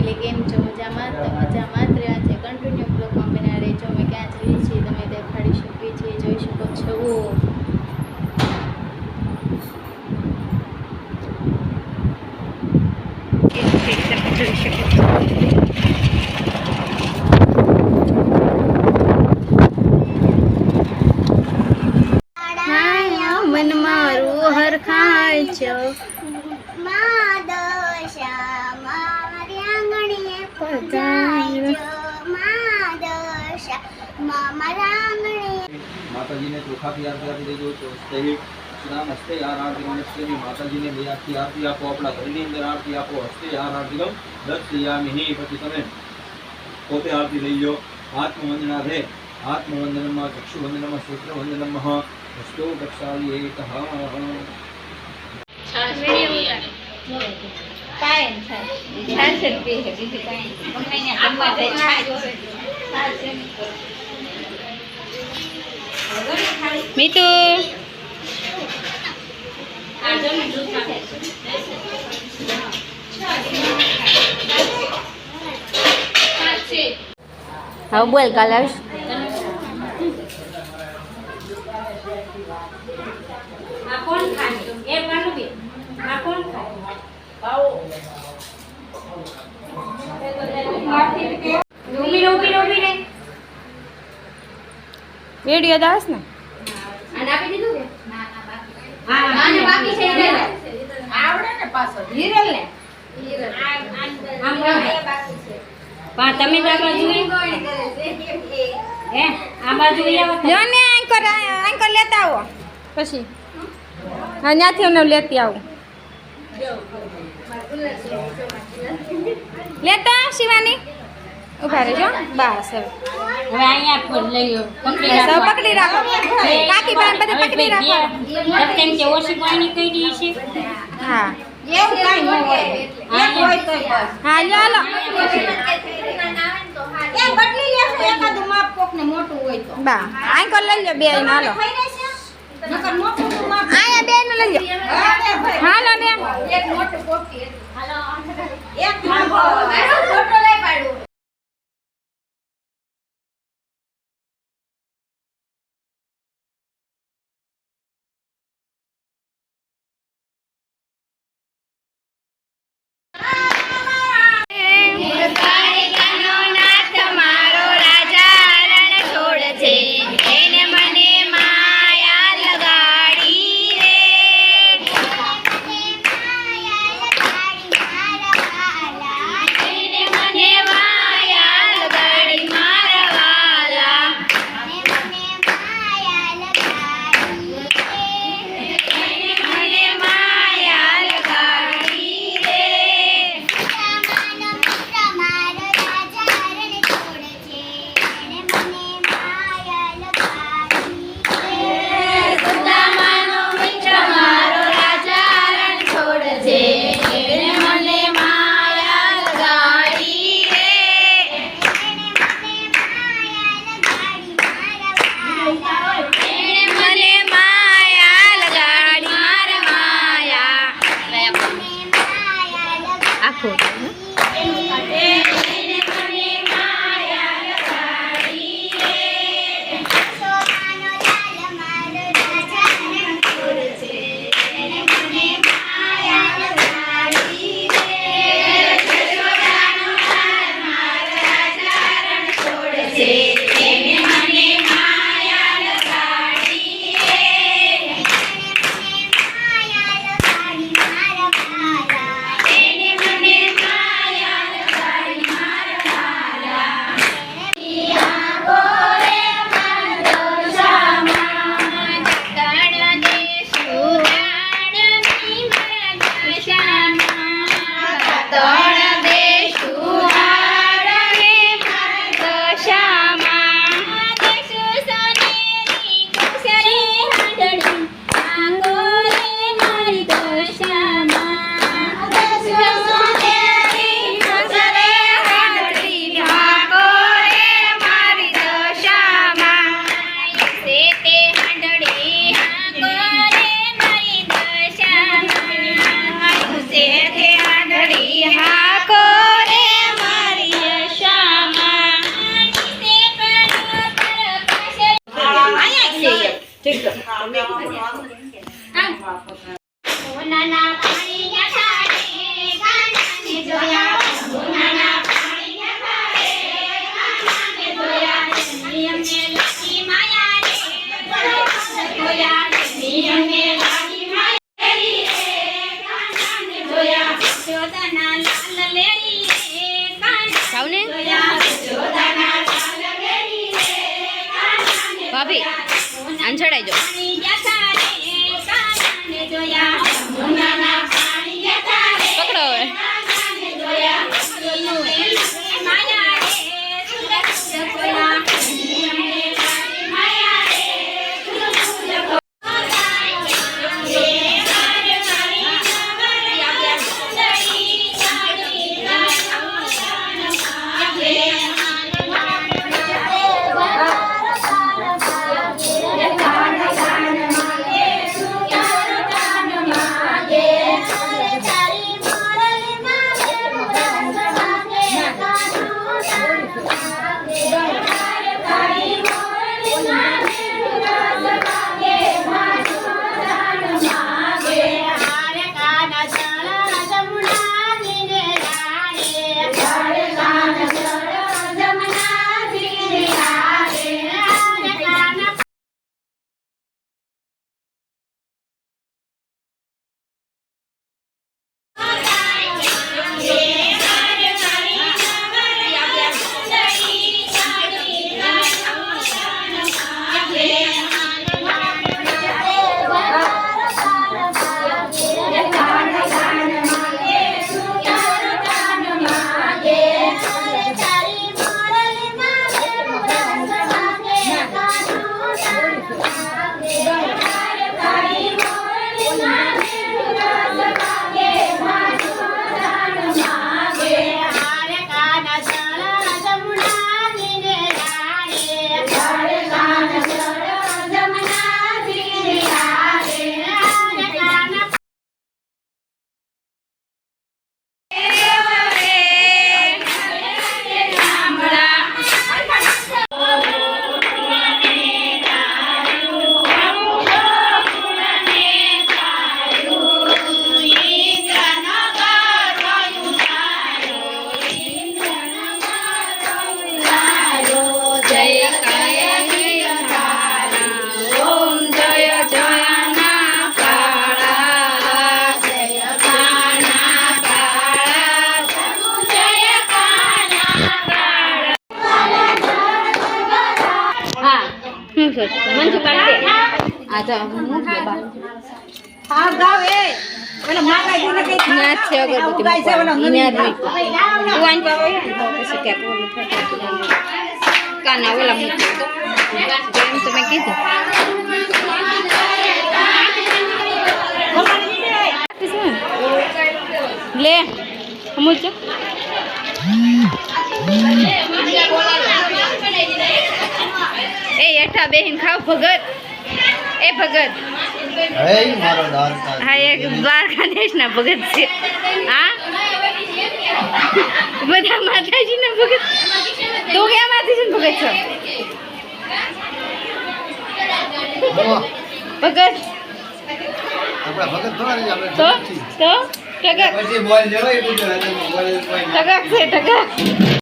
Family કેમ છો? મજામાં? તો મજામાં જ રહ્યા છે. કન્ટિન્યુ બ્લોગમાં બન્યા રહેજો. અમે ક્યાં જઈએ છીએ તમે દેખાડી શકીએ છીએ, જોઈ શકો છો. જોઈ શકો છો. મન મારું હરખાય છે माताजी ने चोखा की आरती आपी देजो तो हस्ते यार आरती नमस्ते माताजी ने भैया की आरती आपो अपना घરની અંદર आरती आपो हस्ते यार आरती गम दर्शयामिहि પછી તમે પોતે આરતી લઈ લો. आत्मवंदना रे आत्मवंदनमा चक्षुवंदनमा सूत्रवंदनमः हस्तो प्रक्षाली एकः પાયન થાય છાસ પી હે બીજું કાંઈ ગમે ને જમવા જાય છાસ મીતુ હવે બોલ કાલે આવીશ. વિડિયો દાસ ને અને આપી દીધું કે હા બાકી છે આવડે ને પાછો હિરલ ને આમ બાકી છે પણ તમે તો બાજુ હે આ બાજુ આવો લ્યો ને આંકર લેતા આવો પછી હા ત્યાંથી હું લેતી આવું લેતા શિવાની ઉભા રહેજો બસ હવે અહીંયા ફોન લઈ લો પકડી રાખો કાકી બેન બધે પકડી રાખો કેમ કે ઓછી પાણી કરી દી છે હા એવું કાઈ ન હોય એક હોય તો બસ હા ચાલો એ બદલી લેશું એકાદું માપ કોક ને મોટું હોય તો બા આંકો લઈ લો બે ને હાલો નકર મોટું માપ આયા બે ને લઈ લો હાલો ને એક મોટું કોકી હાલો એક માપ ફોટો લઈ પાડું ભાભી આને ચડાઈ જો પકડો હવે મંજુ કાઢ આ તો હું કે બા હા ગાવ એ ઓલા માગા દીને કઈ ના છે અગરબત્તી ગાય છે ઓલા ઇનાદ તું આન પાવે પછી કે ઓલું કાના ઓલા મૂકી તો એમ તો મેં કીધું લે અમુલ ચો એ એઠા બેહીન ખાવ ભગત એ ભગત હા એક દ્વારકાધીશના ભગત છે હા બધા માતાજીના ભગત તું ક્યાં માતાજીના ભગત છો ભગત તો ટગક ટગક છે ટગક